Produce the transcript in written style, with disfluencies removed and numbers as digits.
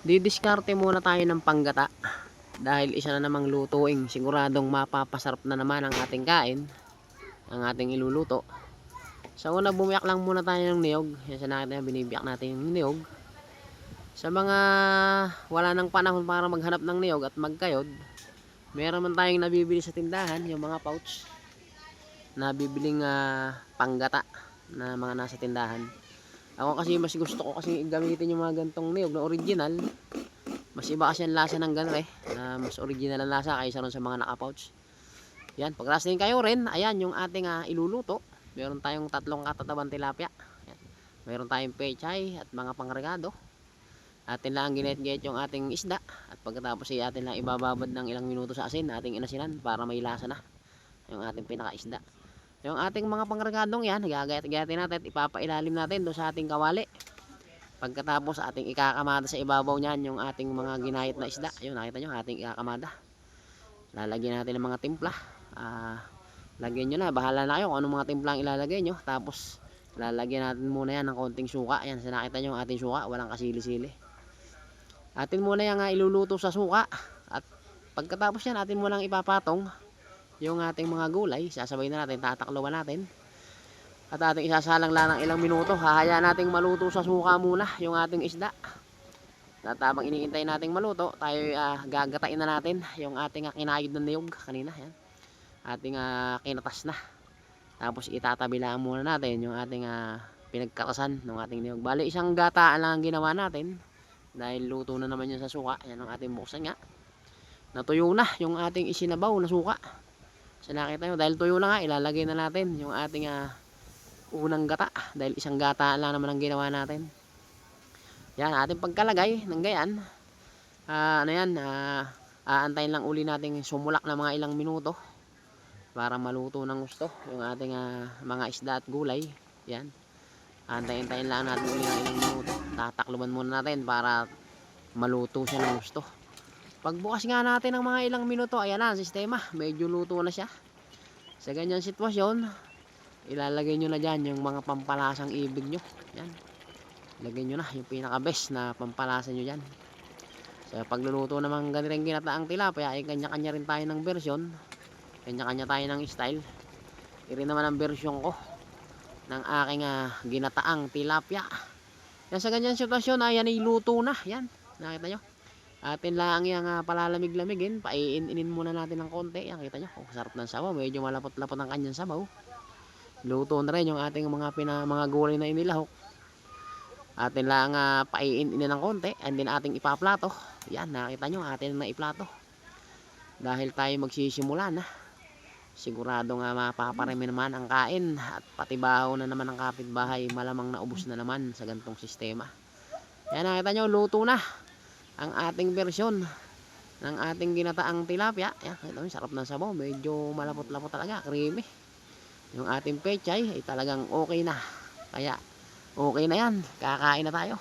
Didiskarte muna tayo ng panggata dahil isa na namang lutuing siguradong mapapasarap na naman ang ating kain, ang ating iluluto. Sa una, bumiyak lang muna tayo ng niyog. Yan sa natin, binibiyak natin yung niyog. Sa mga wala nang panahon para maghanap ng niyog at magkayod, meron man tayong nabibili sa tindahan, yung mga pouch na bibiling panggata na mga nasa tindahan. Ako kasi mas gusto ko kasi gamitin yung mga gantong niyog na original. Mas iba kasi ang lasa ng ganre, mas original ang lasa kaysa ron sa mga naka-pouch. Yan, paglasing kayo rin, ayan yung ating iluluto. Meron tayong tatlong katatabang tilapia. Yan. Meron tayong pechay at mga pangregado. Atin lang ginit-git yung ating isda. At pagkatapos ay atin lang ibababad ng ilang minuto sa asin, ating inasinan para may lasa na yung ating pinaka-isda. Yung ating mga pangregadong yan, gagayat-gayatin natin at ipapailalim natin doon sa ating kawali. Pagkatapos ating ikakamada sa ibabaw niyan yung ating mga ginayat na isda. Ayun, nakita nyo, ating ikakamada. Lalagyan natin ng mga timpla. Lagyan nyo na, bahala na kayo kung anong mga timpla ang ilalagay nyo. Tapos lalagyan natin muna yan ng konting suka. Ayan, nakita nyo ang ating suka, walang kasili-sili. Atin muna yung iluluto sa suka. At pagkatapos yan, atin muna ipapatong yung ating mga gulay. Sasabay na natin, tatakluban natin. At ating isasalang lang ng ilang minuto. Hahayaan nating maluto sa suka muna yung ating isda. At habang iniintay nating maluto, tayo gagatain na natin yung ating kinayod ng niyog kanina. Yan. Ating kinatas na. Tapos itatabi lang muna natin yung ating pinagkatasan ng ating niyog. Bali, isang gataan lang ang ginawa natin. Dahil luto na naman yun sa suka. Yan ang ating buksan nga. Natuyo na yung ating isinabaw na suka. So nakita nyo, dahil tuyo na nga, ilalagay na natin yung ating unang gata dahil isang gata lang naman ang ginawa natin. Yan, ating pagkalagay ng gayan. Aantayin lang uli nating sumulak na mga ilang minuto para maluto ng gusto yung ating mga isda at gulay. Yan, aantayin lang natin uli ng ilang minuto. Tatakluban muna natin para maluto siya ng gusto. Pagbukas nga natin ng mga ilang minuto, ayan na ang sistema, medyo luto na siya. Sa ganyang sitwasyon, ilalagay nyo na dyan yung mga pampalasang ibig nyo. Yan. Lagay nyo na yung pinaka best na pampalasa nyo dyan. Sa pagluluto naman ganitong ginataang tilapia, ay kanya-kanya rin tayo ng version. Kanya-kanya tayo ng style. Irin naman ang version ko ng aking ginataang tilapia. Yan, sa ganyang sitwasyon, ayan ay luto na. Yan. Nakita nyo? Atin lang yung palalamig-lamigin. Paiinin muna natin ng konti. Yan, kita nyo. Oh, sarap ng sabaw. Medyo malapot-lapot ang kanyang sabaw. Luto na rin yung ating mga gulay na inilahok. Atin lang paiinin ng konti and then ating ipaplato. Yan, nakita nyo, atin na iplato. Dahil tayo magsisimula na, sigurado nga mapaparami naman ang kain at pati baho na naman ang kapitbahay, malamang naubos na naman sa gantong sistema. Yan, nakita nyo, luto na ang ating version ng ating ginataang tilapia. Yan, nakita nyo, sarap ng sabaw, medyo malapot-lapot talaga, creamy. Yung ating pechay ay talagang okay na. Kaya okay na yan, kakain na tayo.